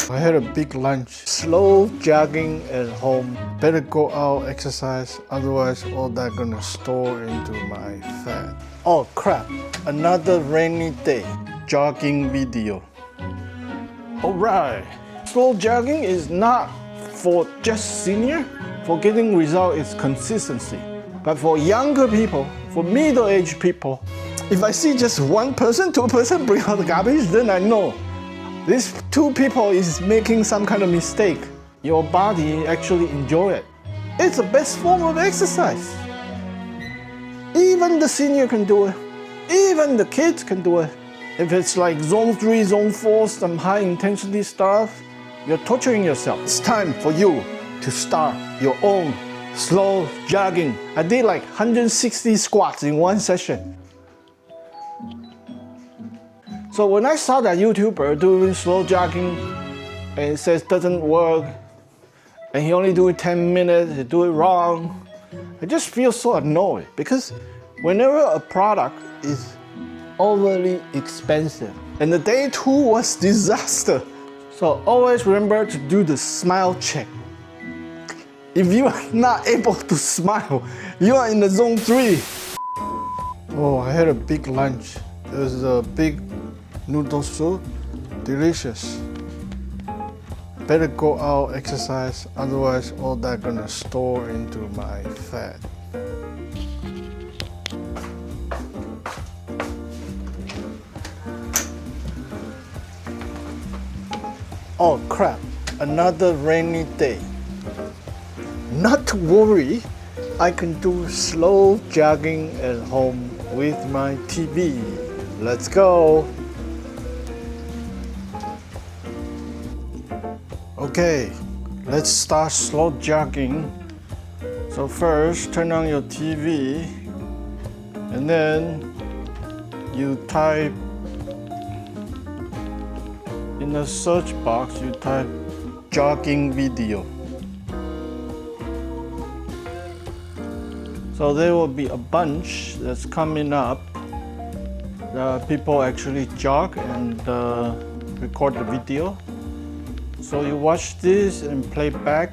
I had a big lunch. Slow jogging at home. Better go out, exercise, otherwise all that gonna store into my fat. Oh crap, another rainy day. Jogging video. Alright, slow jogging is not for just senior. For getting result is consistency. But for younger people, for middle-aged people, if I see just one person, two person bring out the garbage, then I know these two people is making some kind of mistake. Your body actually enjoy it. It's the best form of exercise. Even the senior can do it. Even the kids can do it. If it's like zone 3, zone 4, some high intensity stuff, you're torturing yourself. It's time for you to start your own slow jogging. I did like 160 squats in one session. So when I saw that YouTuber doing slow jogging and it says doesn't work and he only do it 10 minutes, he do it wrong, I just feel so annoyed because whenever a product is overly expensive and the day 2 was disaster. So always remember to do the smile check. If you are not able to smile, you are in the zone 3. Oh, I had a big lunch. It was a big noodle soup, delicious. Better go out, exercise, otherwise all that gonna store into my fat. Oh crap, another rainy day. Not to worry, I can do slow jogging at home with my TV. Let's go. Okay, let's start slow jogging. So first, turn on your TV and then you type in the search box, you type jogging video. So there will be a bunch that's coming up. People actually jog and record the video. So you watch this and play back.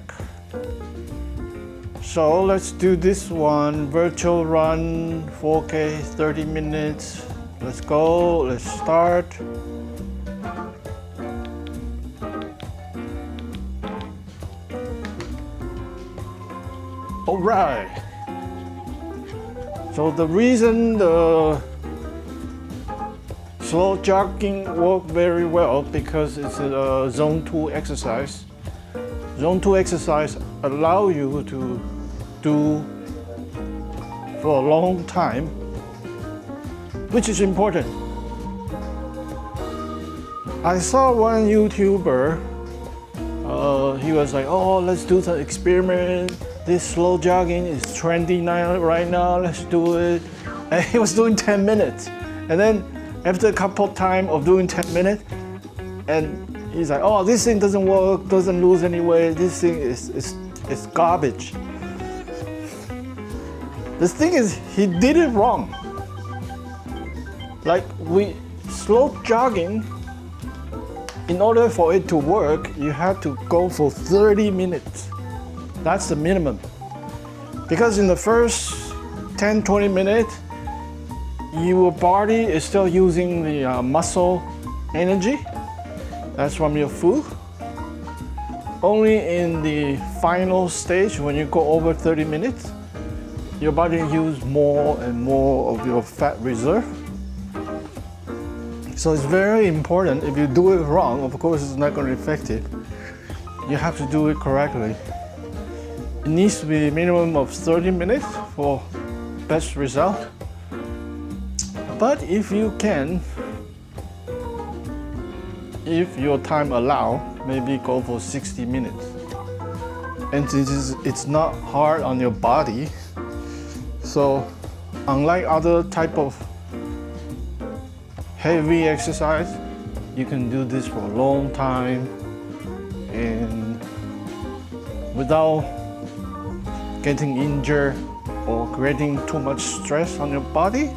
So let's do this one, virtual run, 4K, 30 minutes. Let's go, let's start. All right. So the reason the slow jogging work very well because it's a zone 2 exercise. Zone 2 exercise allow you to do for a long time, which is important. I saw one YouTuber, he was like, oh, let's do the experiment. This slow jogging is trendy right now, let's do it. And he was doing 10 minutes. And then after a couple of time of doing 10 minutes, and he's like, oh, this thing doesn't work, doesn't lose any weight, this thing is garbage. The thing is, he did it wrong. Like slow jogging, in order for it to work, you have to go for 30 minutes. That's the minimum. Because in the first 10-20 minutes, your body is still using the muscle energy. That's from your food. Only in the final stage, when you go over 30 minutes, your body uses more and more of your fat reserve. So it's very important. If you do it wrong, of course it's not going to be effective. You have to do it correctly. It needs to be a minimum of 30 minutes for best result. But if you can, if your time allow, maybe go for 60 minutes. And it's not hard on your body. So unlike other type of heavy exercise, you can do this for a long time and without getting injured or creating too much stress on your body.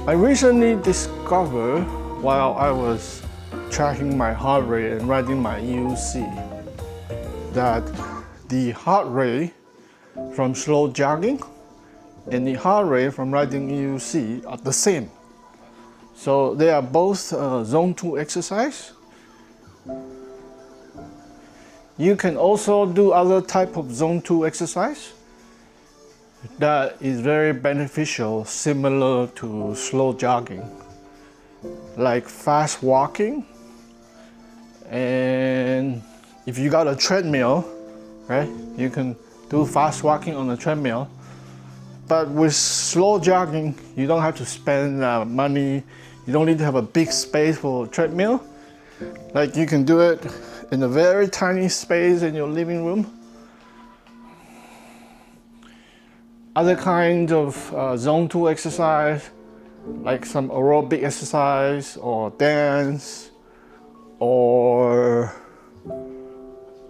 I recently discovered while I was tracking my heart rate and writing my EUC that the heart rate from slow jogging and the heart rate from writing EUC are the same. So they are both zone 2 exercise. You can also do other type of zone 2 exercise that is very beneficial, similar to slow jogging, like fast walking. And if you got a treadmill, right, you can do fast walking on the treadmill. But with slow jogging, you don't have to spend money. You don't need to have a big space for a treadmill. Like you can do it in a very tiny space in your living room. Other kinds of zone 2 exercise, like some aerobic exercise or dance or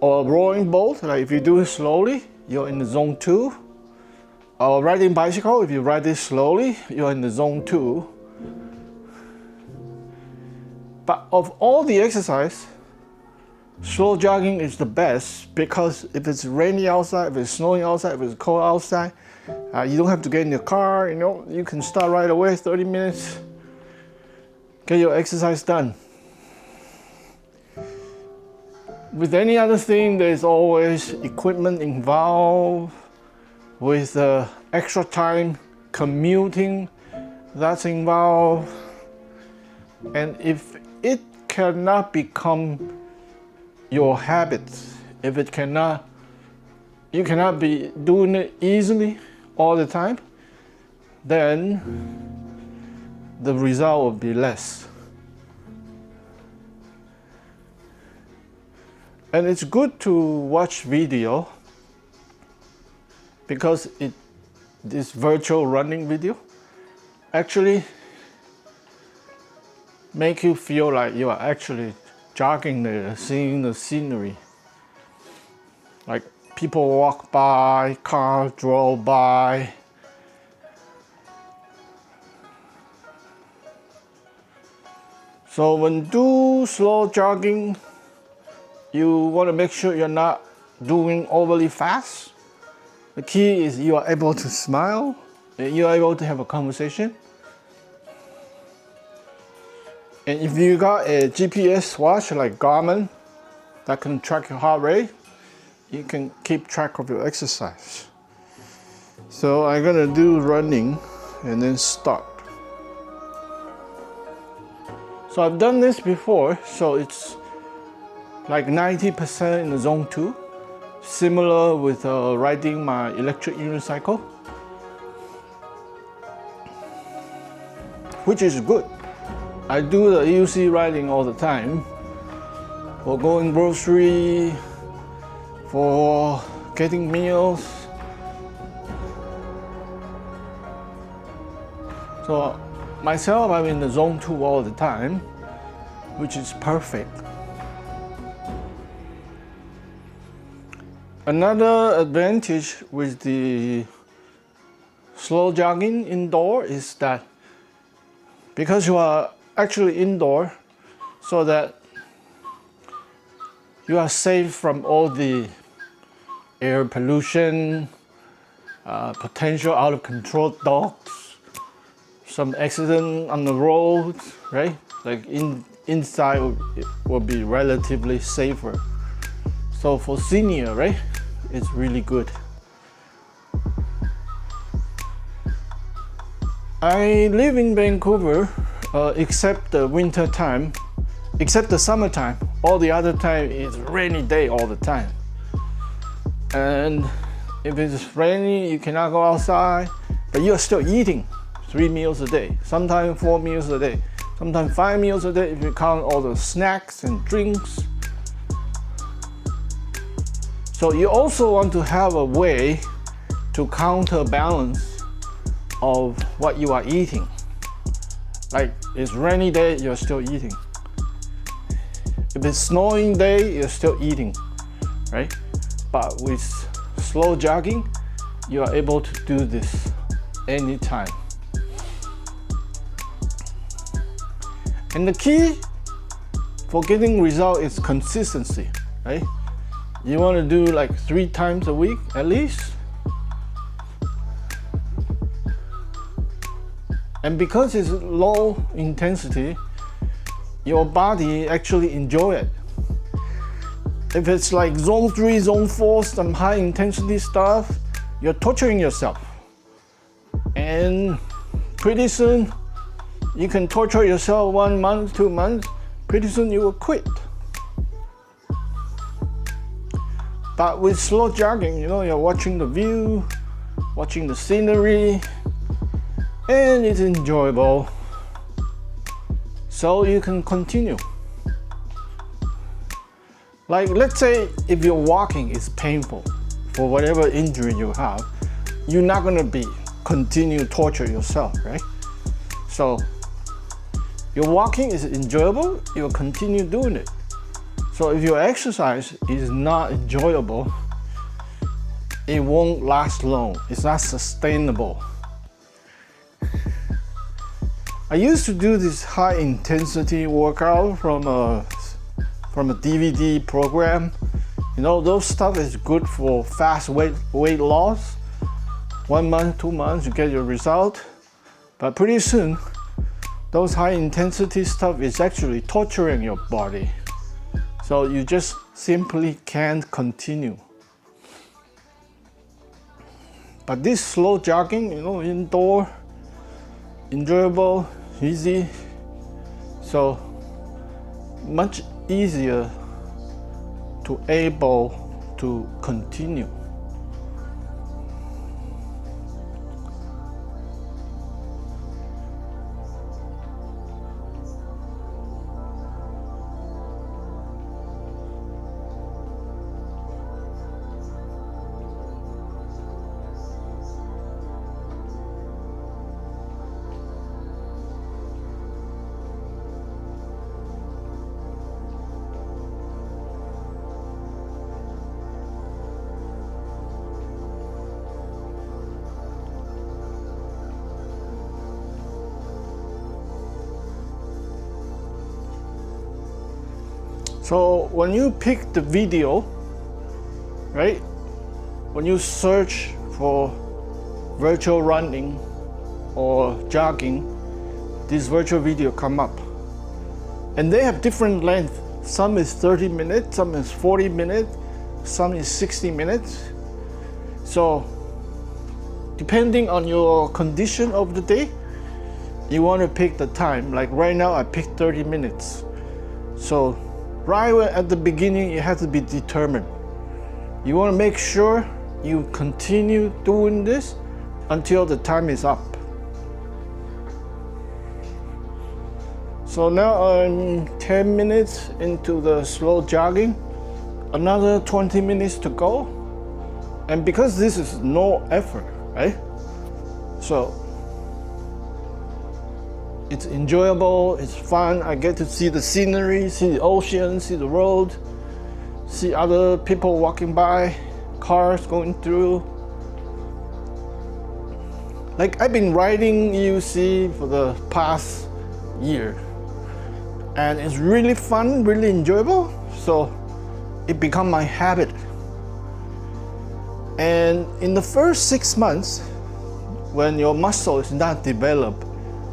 rowing boat, like if you do it slowly, you're in the zone 2. Or riding bicycle, if you ride it slowly, you're in the zone 2. But of all the exercise, slow jogging is the best because if it's rainy outside, if it's snowing outside, if it's cold outside, you don't have to get in your car, you can start right away, 30 minutes, get your exercise done. With any other thing, there's always equipment involved, with extra time commuting that's involved. And if it cannot become your habit, if you cannot be doing it easily all the time, then the result will be less. And it's good to watch video because this virtual running video actually make you feel like you are actually jogging there, seeing the scenery. Like people walk by, cars drove by. So when do slow jogging, you want to make sure you're not doing overly fast. The key is you are able to smile, and you are able to have a conversation. And if you got a GPS watch like Garmin that can track your heart rate, you can keep track of your exercise. So I'm gonna do running and then start. So I've done this before, so it's like 90% in the zone 2, similar with riding my electric unicycle, which is good. I do the EUC riding all the time for going grocery, for getting meals. So myself, I'm in the zone 2 all the time, which is perfect. Another advantage with the slow jogging indoor is that because you are actually indoor, so that you are safe from all the air pollution, potential out of control dogs, some accident on the road, right? Like inside will be relatively safer. So for senior, right, it's really good. I live in Vancouver, except the winter time, except the summertime. All the other time is rainy day all the time. And if it's rainy, you cannot go outside, but you are still eating 3 meals a day, sometimes 4 meals a day, sometimes 5 meals a day if you count all the snacks and drinks. So you also want to have a way to counterbalance of what you are eating. Like it's rainy day, you're still eating. If it's snowing day, you're still eating, right? But with slow jogging, you are able to do this anytime. And the key for getting result is consistency, right? You want to do like 3 times a week at least. And because it's low intensity, your body actually enjoy it. If it's like zone 3, zone 4, some high intensity stuff, you're torturing yourself. And pretty soon, you can torture yourself 1 month, 2 months, pretty soon you will quit. But with slow jogging, you're watching the view, watching the scenery, and it's enjoyable. So you can continue. Like, let's say if you're walking is painful for whatever injury you have, you're not gonna continue to torture yourself, right? So your walking is enjoyable, you'll continue doing it. So if your exercise is not enjoyable, it won't last long. It's not sustainable. I used to do this high intensity workout from a DVD program. Those stuff is good for fast weight loss. 1 month, 2 months, you get your result. But pretty soon, those high intensity stuff is actually torturing your body. So you just simply can't continue. But this slow jogging, indoor, enjoyable, easy, so much easier to able to continue. So when you pick the video, right? When you search for virtual running or jogging, this virtual video come up. And they have different length. Some is 30 minutes, some is 40 minutes, some is 60 minutes. So depending on your condition of the day, you want to pick the time. Like right now I picked 30 minutes. So right at the beginning, you have to be determined. You want to make sure you continue doing this until the time is up. So now I'm 10 minutes into the slow jogging, another 20 minutes to go. And because this is no effort, right? So it's enjoyable, it's fun. I get to see the scenery, see the ocean, see the road, see other people walking by, cars going through. Like I've been riding UC for the past year, and it's really fun, really enjoyable. So it become my habit. And in the first 6 months, when your muscle is not developed,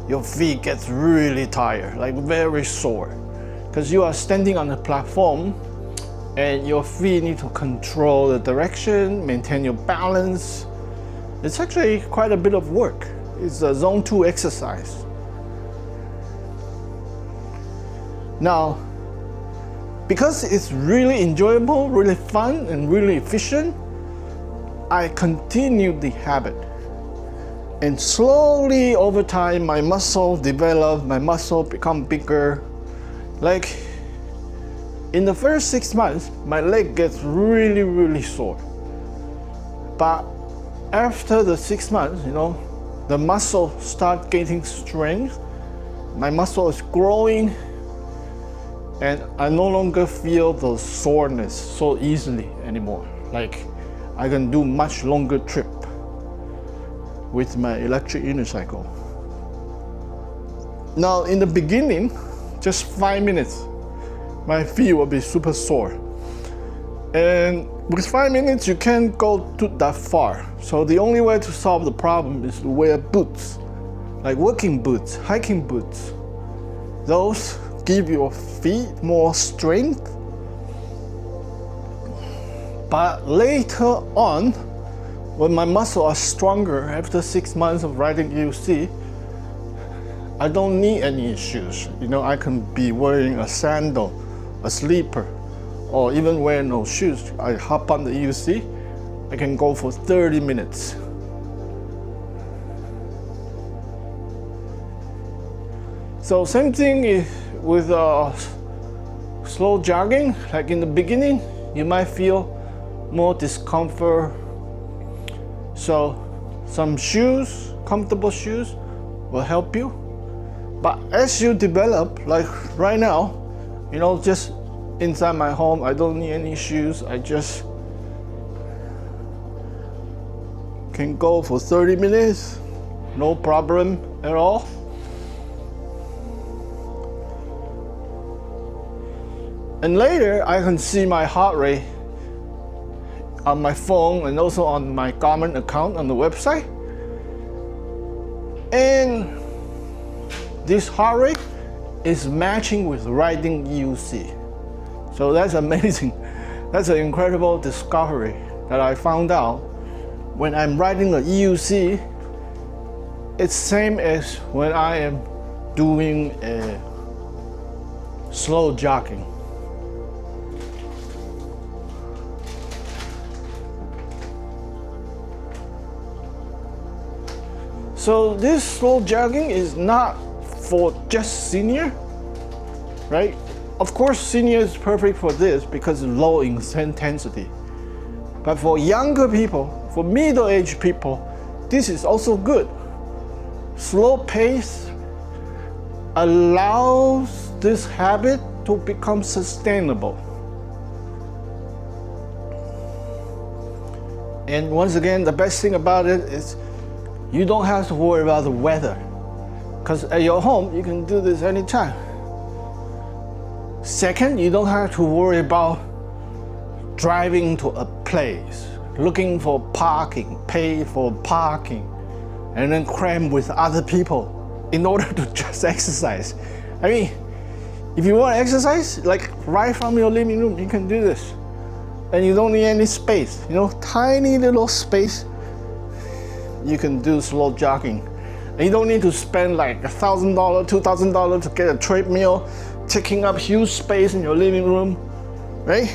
your feet gets really tired, like very sore, because you are standing on a platform and your feet need to control the direction, maintain your balance. It's actually quite a bit of work. It's a zone 2 exercise. Now, because it's really enjoyable, really fun, and really efficient, I continued the habit. And slowly over time, my muscle developed, my muscle become bigger. Like in the first 6 months, my leg gets really, really sore. But after the 6 months, the muscle start gaining strength. My muscle is growing, and I no longer feel the soreness so easily anymore. Like I can do much longer trip with my electric unicycle. Now in the beginning, just 5 minutes, my feet will be super sore. And with 5 minutes, you can't go that far. So the only way to solve the problem is to wear boots, like working boots, hiking boots. Those give your feet more strength. But later on, when my muscles are stronger after 6 months of riding UC, I don't need any shoes. You know, I can be wearing a sandal, a slipper, or even wear no shoes. I hop on the UC, I can go for 30 minutes. So same thing with slow jogging. Like in the beginning, you might feel more discomfort. So some shoes, comfortable shoes, will help you. But as you develop, like right now, you know, just inside my home, I don't need any shoes. I just can go for 30 minutes, no problem at all. And later, I can see my heart rate on my phone and also on my Garmin account on the website. And this heart rate is matching with riding UC. So that's amazing. That's an incredible discovery that I found out. When I'm riding a EUC, it's same as when I am doing a slow jogging. So this slow jogging is not for just senior, right? Of course, senior is perfect for this because it's low intensity. But for younger people, for middle-aged people, this is also good. Slow pace allows this habit to become sustainable. And once again, the best thing about it is you don't have to worry about the weather, because at your home, you can do this anytime. Second, you don't have to worry about driving to a place, looking for parking, pay for parking, and then cram with other people in order to just exercise. I mean, if you want to exercise, like right from your living room, you can do this. And you don't need any space, you know, tiny little space. You can do slow jogging. And you don't need to spend like $1,000, $2,000 to get a treadmill, taking up huge space in your living room, right?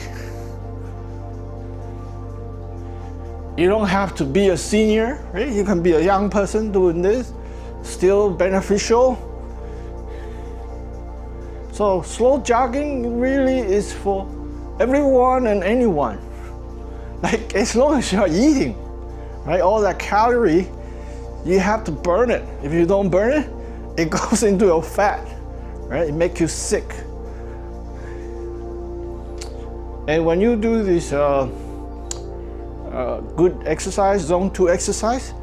You don't have to be a senior, right? You can be a young person doing this, still beneficial. So slow jogging really is for everyone and anyone. Like as long as you're eating, right? All that calorie, you have to burn it. If you don't burn it, it goes into your fat, right? It makes you sick. And when you do this good exercise, zone 2 exercise,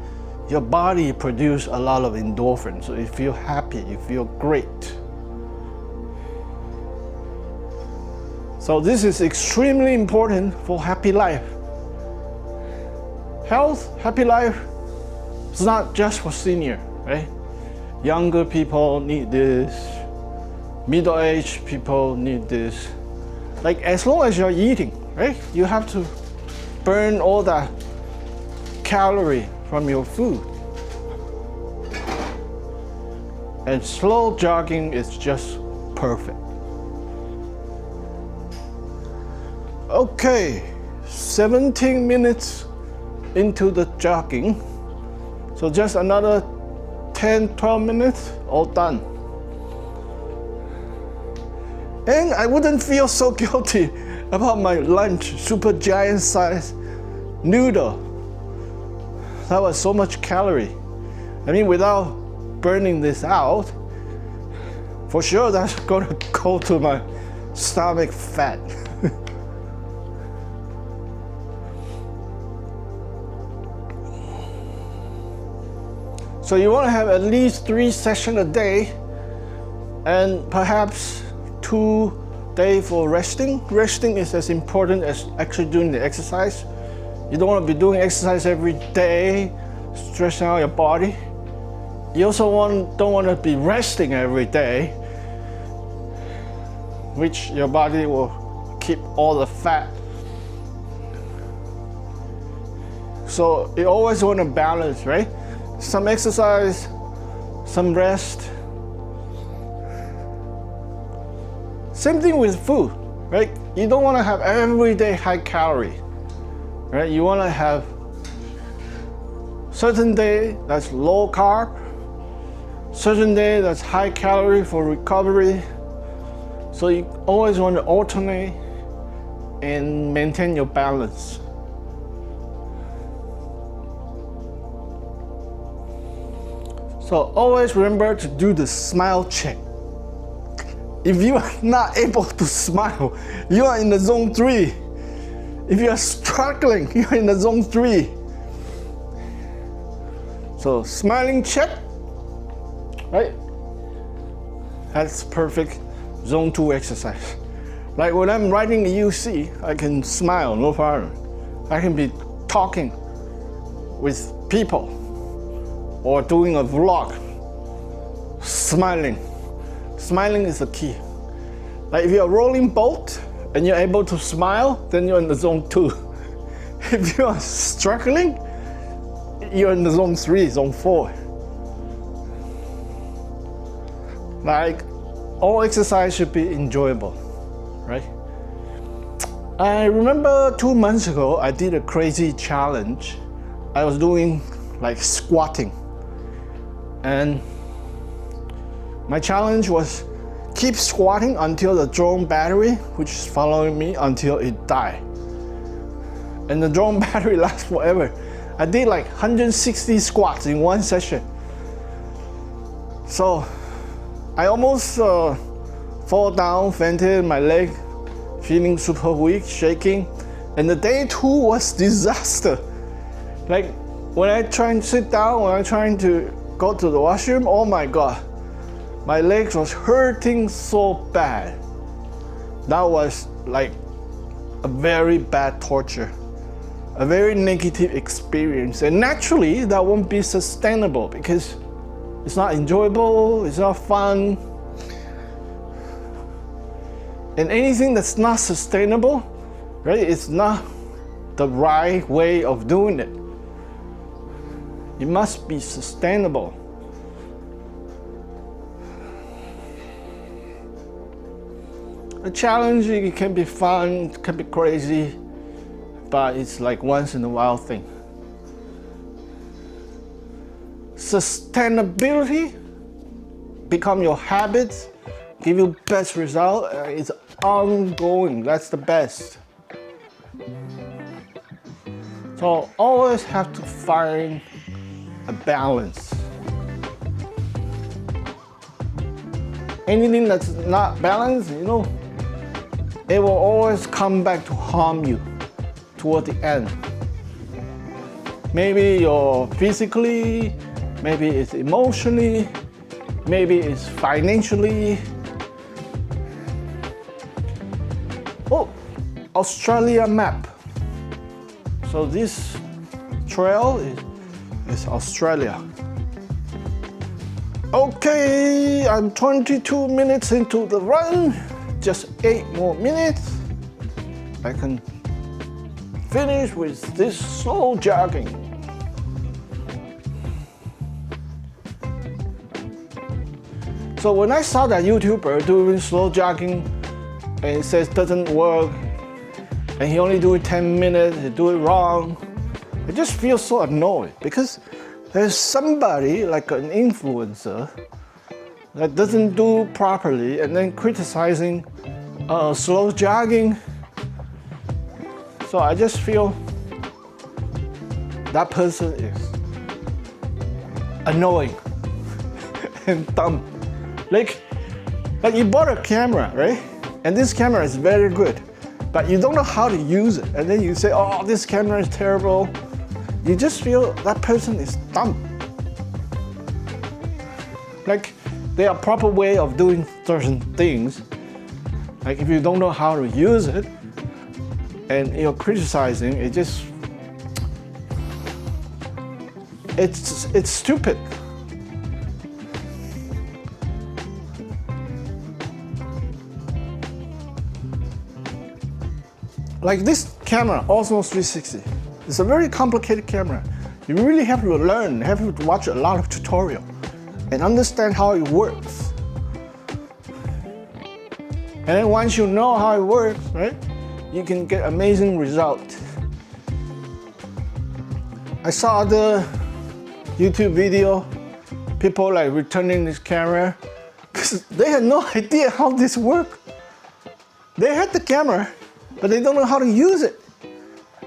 your body produces a lot of endorphins. So you feel happy, you feel great. So this is extremely important for happy life. Health, happy life, it's not just for senior, right? Younger people need this, middle-aged people need this. Like as long as you're eating, right? You have to burn all that calorie from your food. And slow jogging is just perfect. Okay, 17 minutes into the jogging. So just another 10, 12 minutes, all done. And I wouldn't feel so guilty about my lunch, super giant size noodle. That was so much calorie. I mean, without burning this out, for sure that's gonna go to my stomach fat. So you want to have at least 3 sessions a day, and perhaps 2 days for resting. Resting is as important as actually doing the exercise. You don't want to be doing exercise every day, stressing out your body. You also don't want to be resting every day, which your body will keep all the fat. So you always want to balance, right? Some exercise, some rest. Same thing with food, right? You don't want to have everyday high calorie, right? You want to have certain day that's low carb, certain day that's high calorie for recovery. So you always want to alternate and maintain your balance. So always remember to do the smile check. If you are not able to smile, you are in the zone 3. If you are struggling, you are in the zone 3. So smiling check, right? That's perfect zone 2 exercise. Like when I'm riding the UC, I can smile, no problem. I can be talking with people or doing a vlog, smiling. Smiling is the key. Like if you're rolling boat and you're able to smile, then you're in the zone 2. If you are struggling, you're in the zone 3, zone 4. Like all exercise should be enjoyable, right? I remember 2 months ago, I did a crazy challenge. I was doing like squatting. And my challenge was keep squatting until the drone battery, which is following me, until it died. And the drone battery lasts forever. I did like 160 squats in one session. So I almost fall down, fainted, my leg feeling super weak, shaking. And the day 2 was disaster. Like when I try to sit down, when I'm trying to go to the washroom, oh my God, my legs was hurting so bad. That was like a very bad torture, a very negative experience. And naturally, that won't be sustainable because it's not enjoyable, it's not fun. And anything that's not sustainable, right, it's not the right way of doing it. It must be sustainable. A challenge, it can be fun, it can be crazy, but it's like once in a while thing. Sustainability become your habits, give you best result. It's ongoing. That's the best. So always have to find a balance. Anything that's not balanced, it will always come back to harm you toward the end. Maybe you're physically, maybe it's emotionally, maybe it's financially. Oh, Australia map. So this trail is Australia. Okay, I'm 22 minutes into the run. Just 8 more minutes. I can finish with this slow jogging. So when I saw that YouTuber doing slow jogging and it says doesn't work and he only do it 10 minutes, he do it wrong, I just feel so annoyed because there's somebody like an influencer that doesn't do properly and then criticizing slow jogging. So I just feel that person is annoying and dumb. Like you bought a camera, right? And this camera is very good, but you don't know how to use it. And then you say, oh, this camera is terrible. You just feel that person is dumb. Like there are proper way of doing certain things, Like if you don't know how to use it and you're criticizing, it's stupid. Like this camera, Osmo 360, it's a very complicated camera. You really have to learn, have to watch a lot of tutorial and understand how it works. And then once you know how it works, right, you can get amazing results. I saw other YouTube video, people like returning this camera because they had no idea how this works. They had the camera, but they don't know how to use it.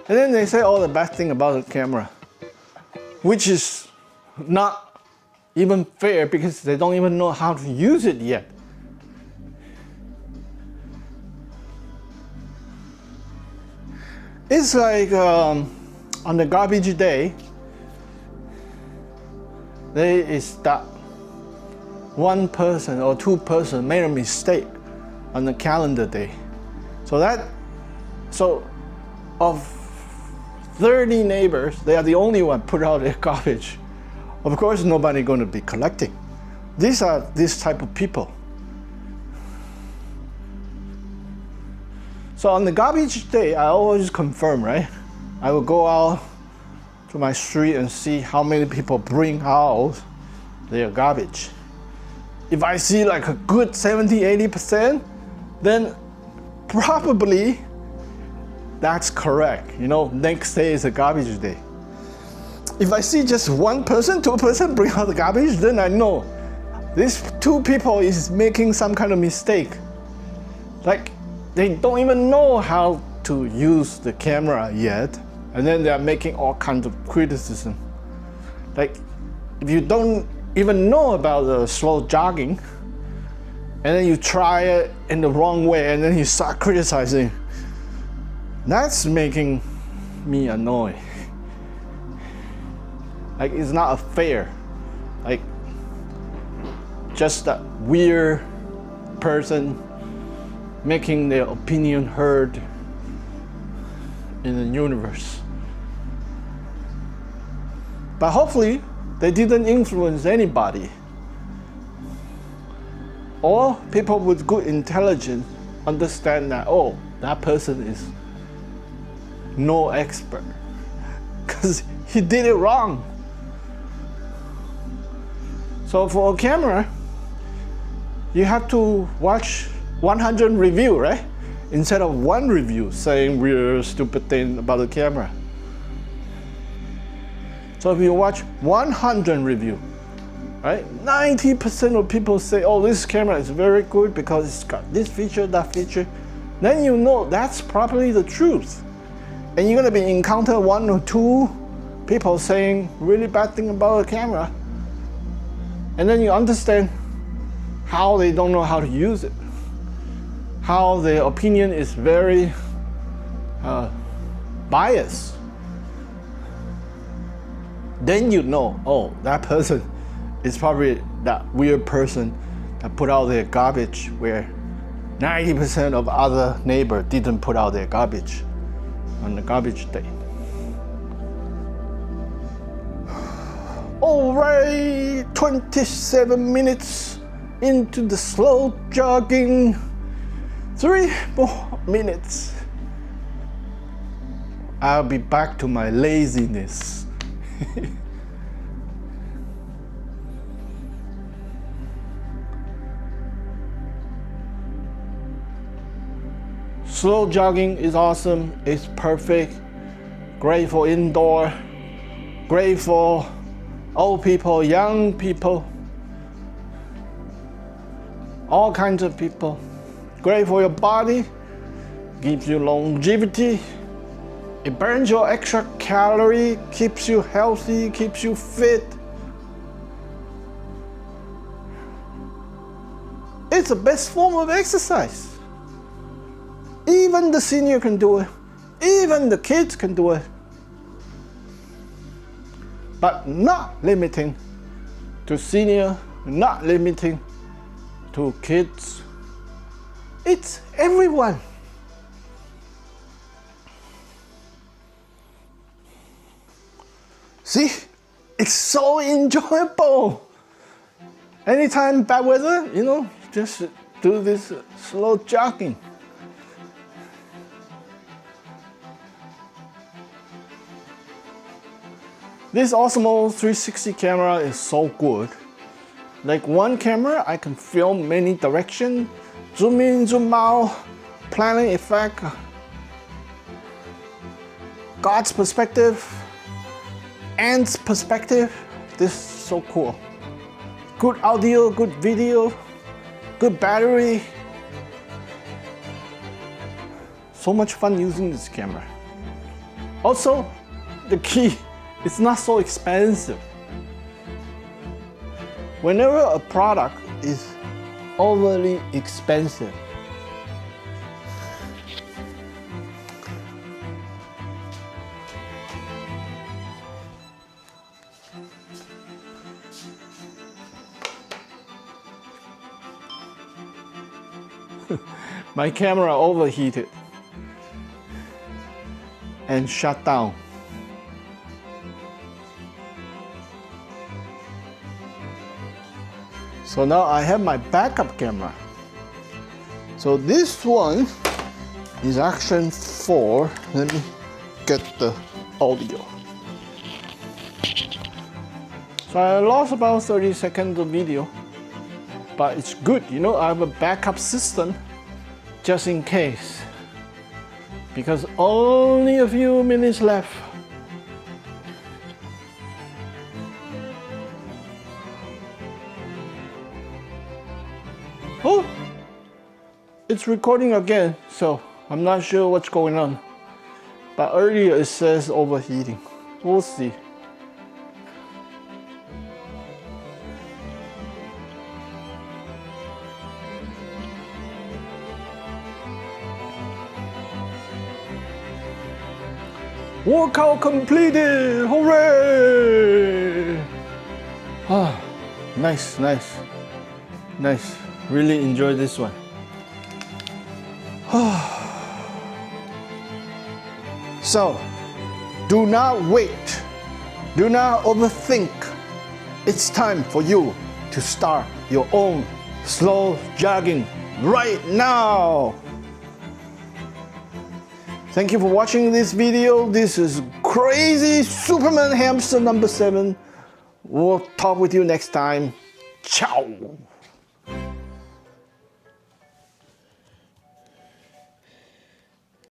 And then they say all the bad thing about the camera, which is not even fair because they don't even know how to use it yet. It's like on the garbage day, there is that one person or two person made a mistake on the calendar day. So of 30 neighbors, they are the only one put out their garbage. Of course, nobody going to be collecting. These are this type of people. So on the garbage day, I always confirm, right? I will go out to my street and see how many people bring out their garbage. If I see like a good 70-80%, then probably that's correct. You know, next day is a garbage day. If I see just 1%, 2% bring out the garbage, then I know these two people is making some kind of mistake. Like they don't even know how to use the camera yet, and then they are making all kinds of criticism. Like if you don't even know about the slow jogging, and then you try it in the wrong way, and then you start criticizing, that's making me annoyed. Like it's not fair. Like just that weird person making their opinion heard in the universe. But hopefully they didn't influence anybody. Or people with good intelligence understand that, oh, that person is no expert because he did it wrong. So for a camera, you have to watch 100 review, right? Instead of one review saying weird, stupid thing about the camera. So if you watch 100 review, right? 90% of people say, oh, this camera is very good because it's got this feature, that feature. Then you know that's probably the truth. And you're gonna be encounter 1 or 2 people saying really bad thing about the camera. And then you understand how they don't know how to use it. How their opinion is very biased. Then you know, oh, that person is probably that weird person that put out their garbage where 90% of other neighbors didn't put out their garbage on the garbage day. All right, 27 minutes into the slow jogging. 3 more minutes. I'll be back to my laziness. Slow jogging is awesome. It's perfect. Great for indoor. Great for old people, young people. All kinds of people. Great for your body. Gives you longevity. It burns your extra calorie, keeps you healthy, keeps you fit. It's the best form of exercise. Even the senior can do it. Even the kids can do it. But not limiting to senior, not limiting to kids. It's everyone. See, it's so enjoyable. Anytime bad weather, you know, just do this slow jogging. This Osmo 360 camera is so good. Like one camera, I can film many directions, zoom in, zoom out, planning effect, God's perspective, Ant's perspective. This is so cool. Good audio, good video, good battery. So much fun using this camera. Also, the key, it's not so expensive. Whenever a product is overly expensive, my camera overheated and shut down. So now I have my backup camera. So this one is Action 4. Let me get the audio. So I lost about 30 seconds of video, but it's good, you know, I have a backup system just in case, because only a few minutes left. Oh, it's recording again, so I'm not sure what's going on. But earlier it says overheating. We'll see. Workout completed! Hooray! Ah, nice, nice, nice. Really enjoy this one. So, do not wait. Do not overthink. It's time for you to start your own slow jogging right now. Thank you for watching this video. This is Crazy Superman Hamster number 7. We'll talk with you next time. Ciao.